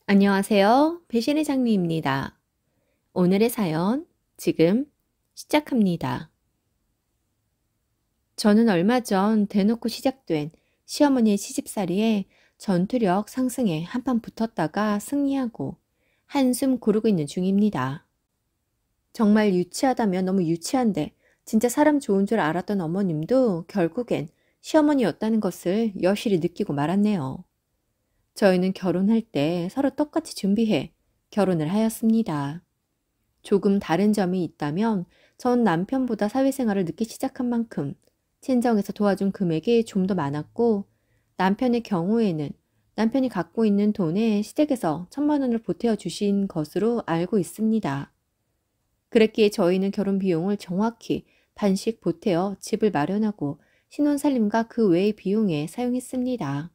안녕하세요. 배신의 장미입니다. 오늘의 사연 지금 시작합니다. 저는 얼마 전 대놓고 시작된 시어머니의 시집살이에 전투력 상승에 한판 붙었다가 승리하고 한숨 고르고 있는 중입니다. 정말 유치하다면 너무 유치한데 진짜 사람 좋은 줄 알았던 어머님도 결국엔 시어머니였다는 것을 여실히 느끼고 말았네요. 저희는 결혼할 때 서로 똑같이 준비해 결혼을 하였습니다. 조금 다른 점이 있다면 전 남편보다 사회생활을 늦게 시작한 만큼 친정에서 도와준 금액이 좀 더 많았고, 남편의 경우에는 남편이 갖고 있는 돈에 시댁에서 1,000만 원을 보태어 주신 것으로 알고 있습니다. 그랬기에 저희는 결혼 비용을 정확히 반씩 보태어 집을 마련하고 신혼살림과 그 외의 비용에 사용했습니다.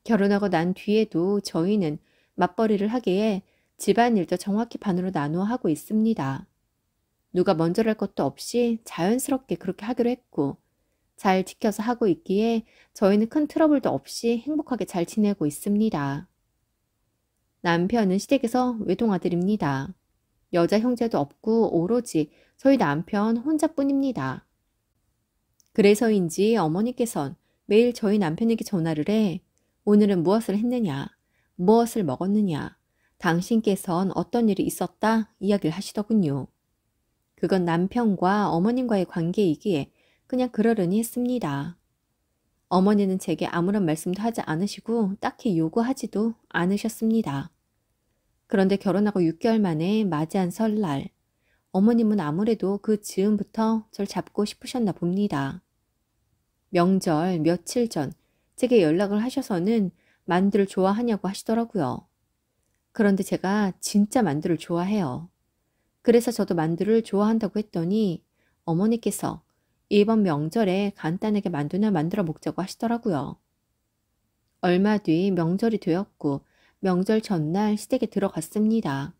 결혼하고 난 뒤에도 저희는 맞벌이를 하기에 집안일도 정확히 반으로 나누어 하고 있습니다. 누가 먼저랄 것도 없이 자연스럽게 그렇게 하기로 했고, 잘 지켜서 하고 있기에 저희는 큰 트러블도 없이 행복하게 잘 지내고 있습니다. 남편은 시댁에서 외동아들입니다. 여자 형제도 없고 오로지 저희 남편 혼자뿐입니다. 그래서인지 어머니께선 매일 저희 남편에게 전화를 해 오늘은 무엇을 했느냐, 무엇을 먹었느냐, 당신께선 어떤 일이 있었다 이야기를 하시더군요. 그건 남편과 어머님과의 관계이기에 그냥 그러려니 했습니다. 어머니는 제게 아무런 말씀도 하지 않으시고 딱히 요구하지도 않으셨습니다. 그런데 결혼하고 6개월 만에 맞이한 설날, 어머님은 아무래도 그 즈음부터 절 잡고 싶으셨나 봅니다. 명절 며칠 전 제게 연락을 하셔서는 만두를 좋아하냐고 하시더라고요. 그런데 제가 진짜 만두를 좋아해요. 그래서 저도 만두를 좋아한다고 했더니 어머니께서 이번 명절에 간단하게 만두나 만들어 먹자고 하시더라고요. 얼마 뒤 명절이 되었고 명절 전날 시댁에 들어갔습니다.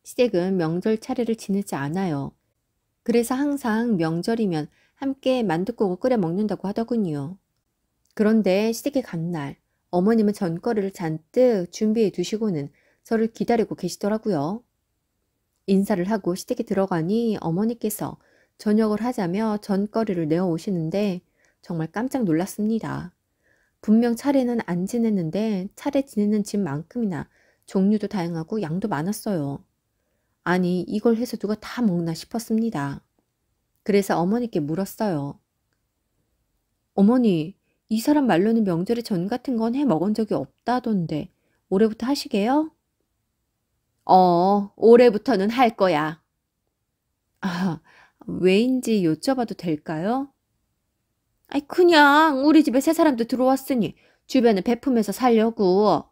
시댁은 명절 차례를 지내지 않아요. 그래서 항상 명절이면 함께 만둣국을 끓여 먹는다고 하더군요. 그런데 시댁에 간 날 어머님은 전거리를 잔뜩 준비해 두시고는 저를 기다리고 계시더라고요. 인사를 하고 시댁에 들어가니 어머니께서 저녁을 하자며 전거리를 내어 오시는데 정말 깜짝 놀랐습니다. 분명 차례는 안 지냈는데 차례 지내는 집만큼이나 종류도 다양하고 양도 많았어요. 아니, 이걸 해서 누가 다 먹나 싶었습니다. 그래서 어머니께 물었어요. 어머니, 이 사람 말로는 명절에 전 같은 건 해 먹은 적이 없다던데 올해부터 하시게요? 올해부터는 할 거야. 아, 왜인지 여쭤봐도 될까요? 아이, 그냥 우리 집에 새 사람도 들어왔으니 주변에 베푸면서 살려고.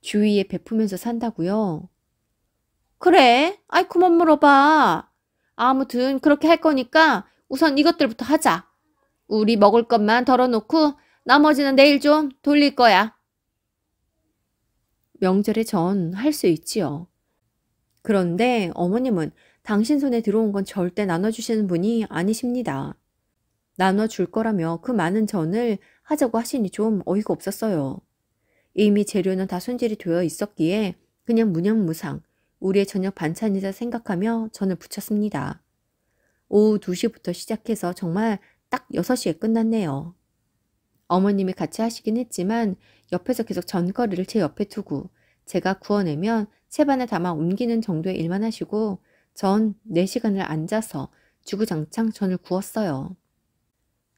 주위에 베푸면서 산다고요? 그래? 아이, 그만 물어봐. 아무튼 그렇게 할 거니까 우선 이것들부터 하자. 우리 먹을 것만 덜어놓고 나머지는 내일 좀 돌릴 거야. 명절에 전 할 수 있지요. 그런데 어머님은 당신 손에 들어온 건 절대 나눠주시는 분이 아니십니다. 나눠줄 거라며 그 많은 전을 하자고 하시니 좀 어이가 없었어요. 이미 재료는 다 손질이 되어 있었기에 그냥 무념무상 우리의 저녁 반찬이자 생각하며 전을 부쳤습니다. 오후 2시부터 시작해서 정말 딱 6시에 끝났네요. 어머님이 같이 하시긴 했지만 옆에서 계속 전거리를 제 옆에 두고 제가 구워내면 채반에 담아 옮기는 정도의 일만 하시고 전 4시간을 앉아서 주구장창 전을 구웠어요.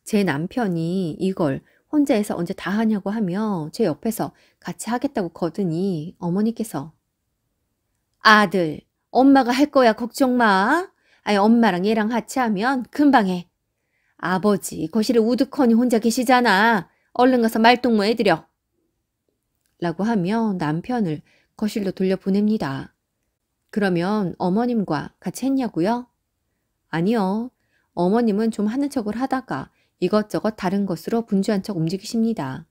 제 남편이 이걸 혼자 해서 언제 다 하냐고 하며 제 옆에서 같이 하겠다고 거드니 어머니께서 아들, 엄마가 할 거야 걱정 마. 아니 엄마랑 얘랑 같이 하면 금방 해. 아버지 거실에 우두커니 혼자 계시잖아. 얼른 가서 말동무 해드려. 라고 하며 남편을 거실로 돌려보냅니다. 그러면 어머님과 같이 했냐고요? 아니요. 어머님은 좀 하는 척을 하다가 이것저것 다른 것으로 분주한 척 움직이십니다.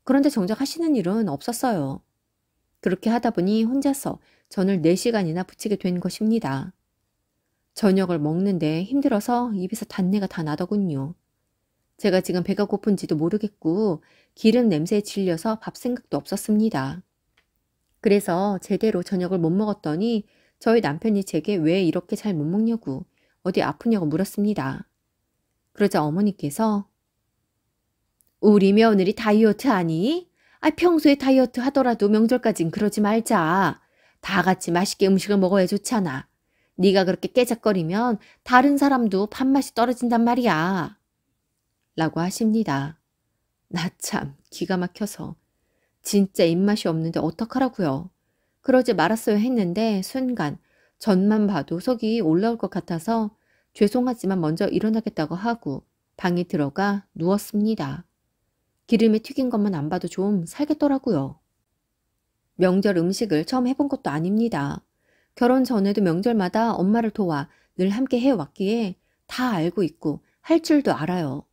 그런데 정작 하시는 일은 없었어요. 그렇게 하다 보니 혼자서 전을 4시간이나 부치게 된 것입니다. 저녁을 먹는데 힘들어서 입에서 단내가 다 나더군요. 제가 지금 배가 고픈지도 모르겠고 기름 냄새에 질려서 밥 생각도 없었습니다. 그래서 제대로 저녁을 못 먹었더니 저희 남편이 제게 왜 이렇게 잘 못 먹냐고 어디 아프냐고 물었습니다. 그러자 어머니께서 우리 며느리 다이어트 하니? 평소에 다이어트 하더라도 명절까진 그러지 말자. 다 같이 맛있게 음식을 먹어야 좋잖아. 네가 그렇게 깨작거리면 다른 사람도 밥맛이 떨어진단 말이야. 라고 하십니다. 나 참 기가 막혀서 진짜 입맛이 없는데 어떡하라고요. 그러지 말았어야 했는데 순간 전만 봐도 속이 올라올 것 같아서 죄송하지만 먼저 일어나겠다고 하고 방에 들어가 누웠습니다. 기름에 튀긴 것만 안 봐도 좀 살겠더라고요. 명절 음식을 처음 해본 것도 아닙니다. 결혼 전에도 명절마다 엄마를 도와 늘 함께 해왔기에 다 알고 있고 할 줄도 알아요.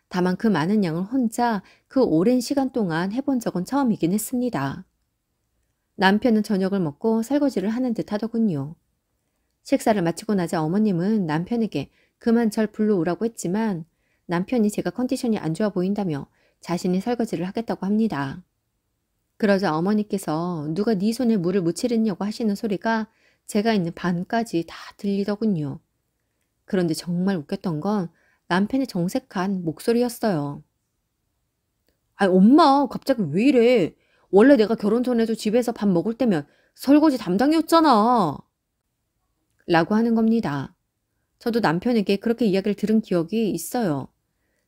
다만 그 많은 양을 혼자 그 오랜 시간 동안 해본 적은 처음이긴 했습니다. 남편은 저녁을 먹고 설거지를 하는 듯 하더군요. 식사를 마치고 나자 어머님은 남편에게 그만 절 불러오라고 했지만 남편이 제가 컨디션이 안 좋아 보인다며 자신이 설거지를 하겠다고 합니다. 그러자 어머니께서 누가 네 손에 물을 묻히랬냐고 하시는 소리가 제가 있는 반까지 다 들리더군요. 그런데 정말 웃겼던 건 남편의 정색한 목소리였어요. 엄마 갑자기 왜 이래? 원래 내가 결혼 전에도 집에서 밥 먹을 때면 설거지 담당이었잖아. 라고 하는 겁니다. 저도 남편에게 그렇게 이야기를 들은 기억이 있어요.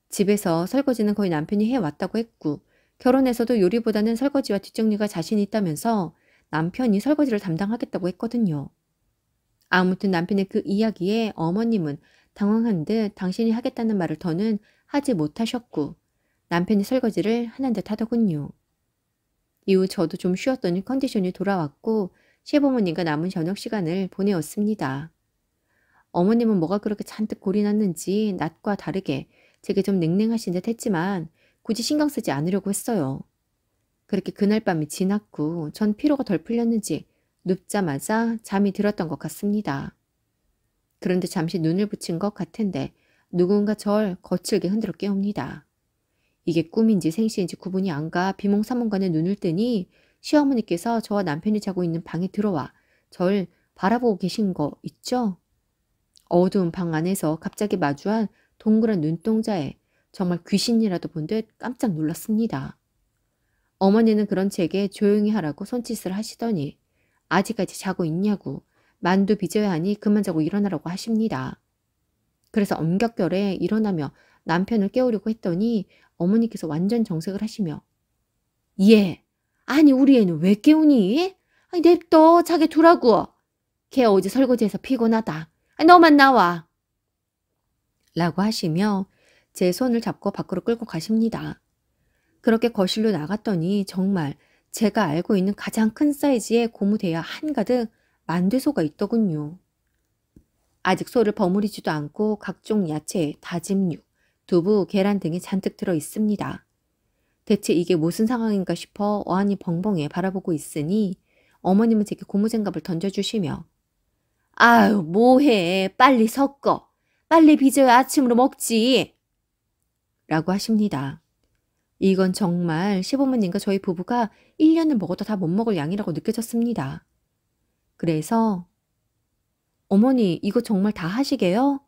집에서 설거지는 거의 남편이 해왔다고 했고 결혼해서도 요리보다는 설거지와 뒷정리가 자신이 있다면서 남편이 설거지를 담당하겠다고 했거든요. 아무튼 남편의 그 이야기에 어머님은 당황한 듯 당신이 하겠다는 말을 더는 하지 못하셨고 남편이 설거지를 하는 듯 하더군요. 이후 저도 좀 쉬었더니 컨디션이 돌아왔고 시부모님과 남은 저녁 시간을 보내었습니다. 어머님은 뭐가 그렇게 잔뜩 골이 났는지 낮과 다르게 제게 좀 냉랭하신 듯 했지만 굳이 신경 쓰지 않으려고 했어요. 그렇게 그날 밤이 지났고 전 피로가 덜 풀렸는지 눕자마자 잠이 들었던 것 같습니다. 그런데 잠시 눈을 붙인 것 같은데 누군가 절 거칠게 흔들어 깨웁니다. 이게 꿈인지 생시인지 구분이 안 가 비몽사몽간에 눈을 뜨니 시어머니께서 저와 남편이 자고 있는 방에 들어와 절 바라보고 계신 거 있죠? 어두운 방 안에서 갑자기 마주한 동그란 눈동자에 정말 귀신이라도 본 듯 깜짝 놀랐습니다. 어머니는 그런 제게 조용히 하라고 손짓을 하시더니 아직까지 자고 있냐고 만두 빚어야 하니 그만 자고 일어나라고 하십니다. 그래서 엄격결에 일어나며 남편을 깨우려고 했더니 어머니께서 완전 정색을 하시며 얘, 아니 우리 애는 왜 깨우니? 냅둬 자게 두라고. 걔 어제 설거지해서 피곤하다. 너만 나와. 라고 하시며 제 손을 잡고 밖으로 끌고 가십니다. 그렇게 거실로 나갔더니 정말 제가 알고 있는 가장 큰 사이즈의 고무대야 한가득 만두소가 있더군요. 아직 소를 버무리지도 않고 각종 야채, 다짐 육, 두부, 계란 등이 잔뜩 들어 있습니다. 대체 이게 무슨 상황인가 싶어 어안이 벙벙해 바라보고 있으니 어머님은 제게 고무장갑을 던져주시며 아유 뭐해 빨리 섞어. 빨리 빚어야 아침으로 먹지. 라고 하십니다. 이건 정말 시부모님과 저희 부부가 1년을 먹어도 다 못 먹을 양이라고 느껴졌습니다. 그래서 어머니 이거 정말 다 하시게요?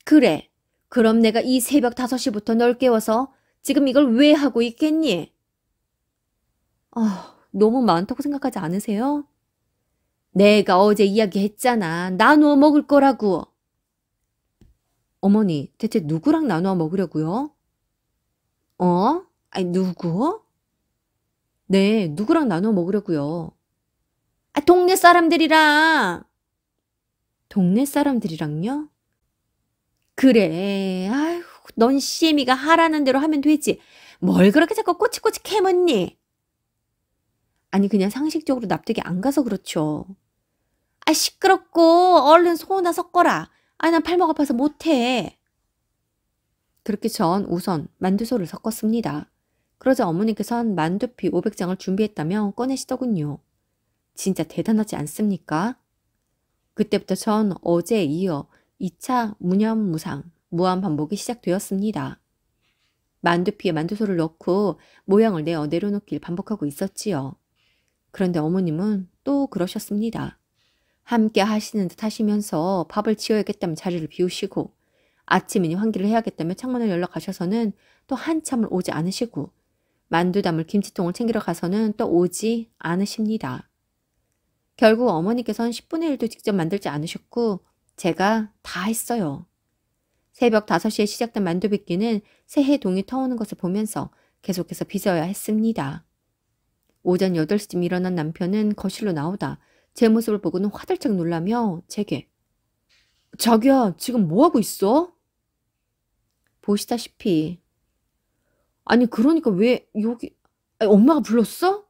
그래. 그럼 내가 이 새벽 5시부터 널 깨워서 지금 이걸 왜 하고 있겠니? 너무 많다고 생각하지 않으세요? 내가 어제 이야기했잖아. 나누어 먹을 거라고. 어머니, 대체 누구랑 나누어 먹으려고요? 누구? 네, 누구랑 나누어 먹으려고요? 동네 사람들이랑. 동네 사람들이랑요? 그래. 아휴, 넌 시애미가 하라는 대로 하면 되지. 뭘 그렇게 자꾸 꼬치꼬치 캐묻니? 아니 그냥 상식적으로 납득이 안 가서 그렇죠. 시끄럽고 얼른 소나 섞어라. 난 팔목 아파서 못해. 그렇게 전 우선 만두소를 섞었습니다. 그러자 어머니께선 만두피 500장을 준비했다며 꺼내시더군요. 진짜 대단하지 않습니까? 그때부터 전 어제에 이어 2차 무념무상 무한 반복이 시작되었습니다. 만두피에 만두소를 넣고 모양을 내어 내려놓길 반복하고 있었지요. 그런데 어머님은 또 그러셨습니다. 함께 하시는 듯 하시면서 밥을 지어야겠다면 자리를 비우시고 아침이니 환기를 해야겠다며 창문을 열러 가셔서는 또 한참을 오지 않으시고 만두 담을 김치통을 챙기러 가서는 또 오지 않으십니다. 결국 어머니께서는 10분의 1도 직접 만들지 않으셨고 제가 다 했어요. 새벽 5시에 시작된 만두 빚기는 새해 동이 터오는 것을 보면서 계속해서 빚어야 했습니다. 오전 8시쯤 일어난 남편은 거실로 나오다 제 모습을 보고는 화들짝 놀라며 제게 자기야, 지금 뭐하고 있어? 보시다시피. 아니 그러니까 왜 여기 아니, 엄마가 불렀어?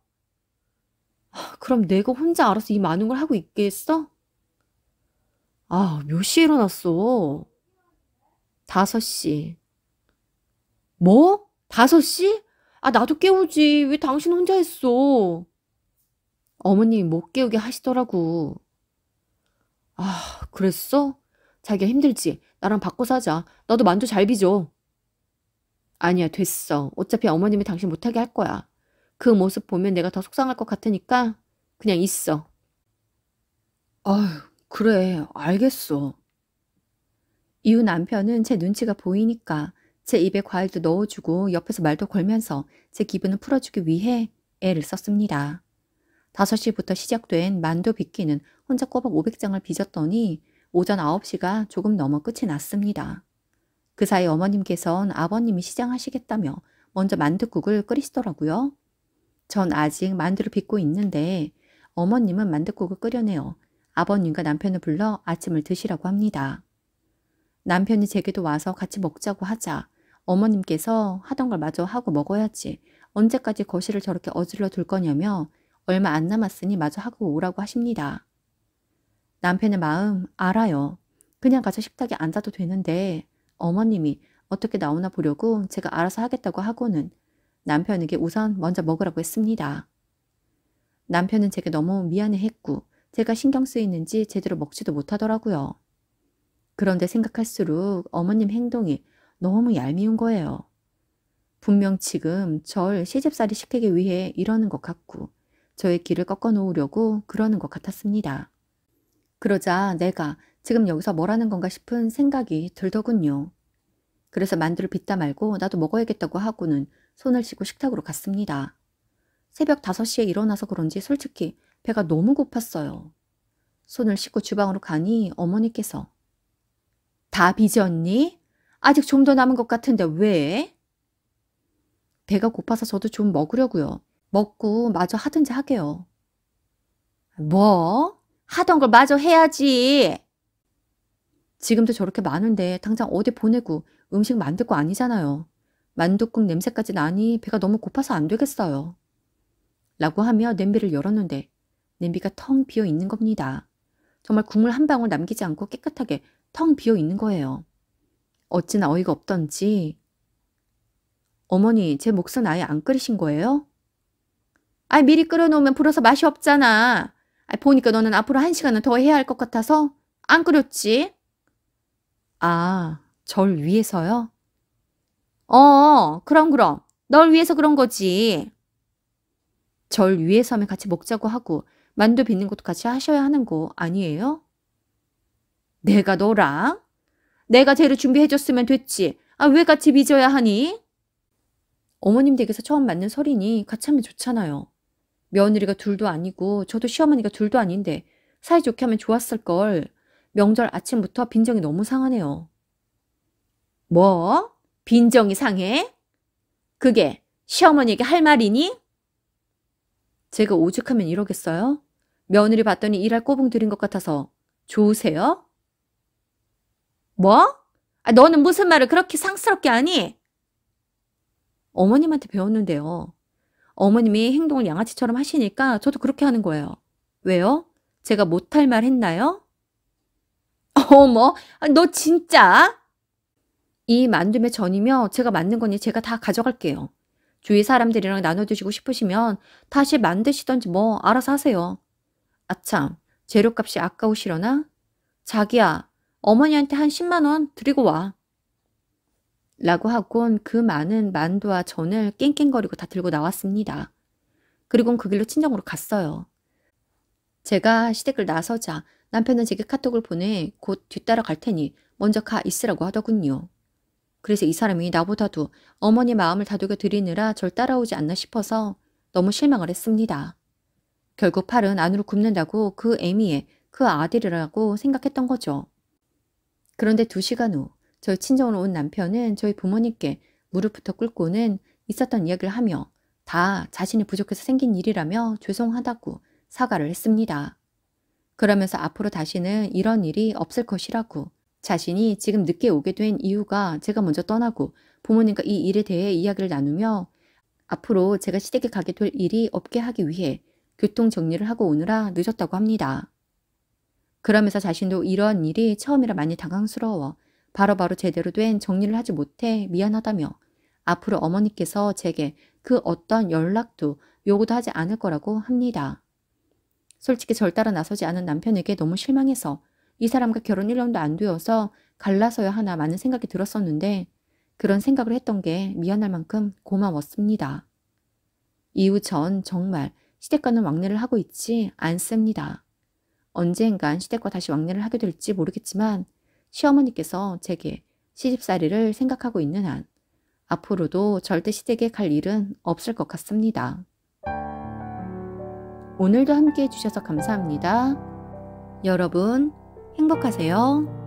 그럼 내가 혼자 알아서 이 많은 걸 하고 있겠어? 몇 시에 일어났어? 5시. 뭐? 5시? 나도 깨우지. 왜 당신 혼자 했어? 어머님이 못 깨우게 하시더라고. 그랬어? 자기야 힘들지? 나랑 바꿔 사자. 나도 만두 잘 빚어. 아니야, 됐어. 어차피 어머님이 당신 못하게 할 거야. 그 모습 보면 내가 더 속상할 것 같으니까 그냥 있어. 아휴, 그래, 알겠어. 이후 남편은 제 눈치가 보이니까 제 입에 과일도 넣어주고 옆에서 말도 걸면서 제 기분을 풀어주기 위해 애를 썼습니다. 5시부터 시작된 만두 빚기는 혼자 꼬박 500장을 빚었더니 오전 9시가 조금 넘어 끝이 났습니다. 그 사이 어머님께선 아버님이 시장하시겠다며 먼저 만둣국을 끓이시더라고요. 전 아직 만두를 빚고 있는데 어머님은 만둣국을 끓여내어 아버님과 남편을 불러 아침을 드시라고 합니다. 남편이 제게도 와서 같이 먹자고 하자 어머님께서 하던 걸 마저 하고 먹어야지 언제까지 거실을 저렇게 어질러 둘 거냐며 얼마 안 남았으니 마저 하고 오라고 하십니다. 남편의 마음 알아요. 그냥 가서 식탁에 앉아도 되는데 어머님이 어떻게 나오나 보려고 제가 알아서 하겠다고 하고는 남편에게 우선 먼저 먹으라고 했습니다. 남편은 제게 너무 미안해했고 제가 신경 쓰이는지 제대로 먹지도 못하더라고요. 그런데 생각할수록 어머님 행동이 너무 얄미운 거예요. 분명 지금 절 시집살이 시키기 위해 이러는 것 같고 저의 길을 꺾어 놓으려고 그러는 것 같았습니다. 그러자 내가 지금 여기서 뭐라는 건가 싶은 생각이 들더군요. 그래서 만두를 빚다 말고 나도 먹어야겠다고 하고는 손을 씻고 식탁으로 갔습니다. 새벽 5시에 일어나서 그런지 솔직히 배가 너무 고팠어요. 손을 씻고 주방으로 가니 어머니께서 다 빚었니? 아직 좀 더 남은 것 같은데 왜? 배가 고파서 저도 좀 먹으려고요. 먹고 마저 하든지 하게요. 뭐? 하던 걸 마저 해야지. 지금도 저렇게 많은데 당장 어디 보내고 음식 만들 거 아니잖아요. 만둣국 냄새까지 나니 배가 너무 고파서 안 되겠어요. 라고 하며 냄비를 열었는데 냄비가 텅 비어 있는 겁니다. 정말 국물 한 방울 남기지 않고 깨끗하게 텅 비어 있는 거예요. 어찌나 어이가 없던지 어머니 제 몫은 아예 안 끓이신 거예요? 미리 끓여놓으면 불어서 맛이 없잖아. 보니까 너는 앞으로 1시간은 더 해야 할 것 같아서 안 끓였지? 절 위해서요? 그럼. 널 위해서 그런 거지. 절 위해서면 같이 먹자고 하고 만두 빚는 것도 같이 하셔야 하는 거 아니에요? 내가 너랑? 내가 재료 준비해줬으면 됐지. 왜 같이 빚어야 하니? 어머님 댁에서 처음 맞는 설이니 같이 하면 좋잖아요. 며느리가 둘도 아니고 저도 시어머니가 둘도 아닌데 사이좋게 하면 좋았을걸. 명절 아침부터 빈정이 너무 상하네요. 뭐? 빈정이 상해? 그게 시어머니에게 할 말이니? 제가 오죽하면 이러겠어요? 며느리 봤더니 일할 꼬붕 들인 것 같아서 좋으세요? 뭐? 너는 무슨 말을 그렇게 상스럽게 하니? 어머님한테 배웠는데요. 어머님이 행동을 양아치처럼 하시니까 저도 그렇게 하는 거예요. 왜요? 제가 못할 말 했나요? 어머, 너 진짜? 이 만두매 전이며 제가 만든 거니 제가 다 가져갈게요. 주위 사람들이랑 나눠드시고 싶으시면 다시 만드시던지 뭐 알아서 하세요. 아참, 재료값이 아까우시려나? 자기야, 어머니한테 한 10만 원 드리고 와. 라고 하곤 그 많은 만두와 전을 깽깽거리고 다 들고 나왔습니다. 그리곤 그 길로 친정으로 갔어요. 제가 시댁을 나서자 남편은 제게 카톡을 보내 곧 뒤따라 갈 테니 먼저 가 있으라고 하더군요. 그래서 이 사람이 나보다도 어머니 마음을 다독여 드리느라 절 따라오지 않나 싶어서 너무 실망을 했습니다. 결국 팔은 안으로 굽는다고 그 애미의 그 아들이라고 생각했던 거죠. 그런데 2시간 후 저희 친정으로 온 남편은 저희 부모님께 무릎부터 꿇고는 있었던 이야기를 하며 다 자신이 부족해서 생긴 일이라며 죄송하다고 사과를 했습니다. 그러면서 앞으로 다시는 이런 일이 없을 것이라고, 자신이 지금 늦게 오게 된 이유가 제가 먼저 떠나고 부모님과 이 일에 대해 이야기를 나누며 앞으로 제가 시댁에 가게 될 일이 없게 하기 위해 교통 정리를 하고 오느라 늦었다고 합니다. 그러면서 자신도 이런 일이 처음이라 많이 당황스러워 바로바로 제대로 된 정리를 하지 못해 미안하다며 앞으로 어머니께서 제게 그 어떤 연락도 요구도 하지 않을 거라고 합니다. 솔직히 절 따라 나서지 않은 남편에게 너무 실망해서 이 사람과 결혼 1년도 안 되어서 갈라서야 하나 많은 생각이 들었었는데 그런 생각을 했던 게 미안할 만큼 고마웠습니다. 이후 전 정말 시댁과는 왕래를 하고 있지 않습니다. 언젠간 시댁과 다시 왕래를 하게 될지 모르겠지만 시어머니께서 제게 시집살이를 생각하고 있는 한 앞으로도 절대 시댁에 갈 일은 없을 것 같습니다. 오늘도 함께 해주셔서 감사합니다. 여러분 행복하세요.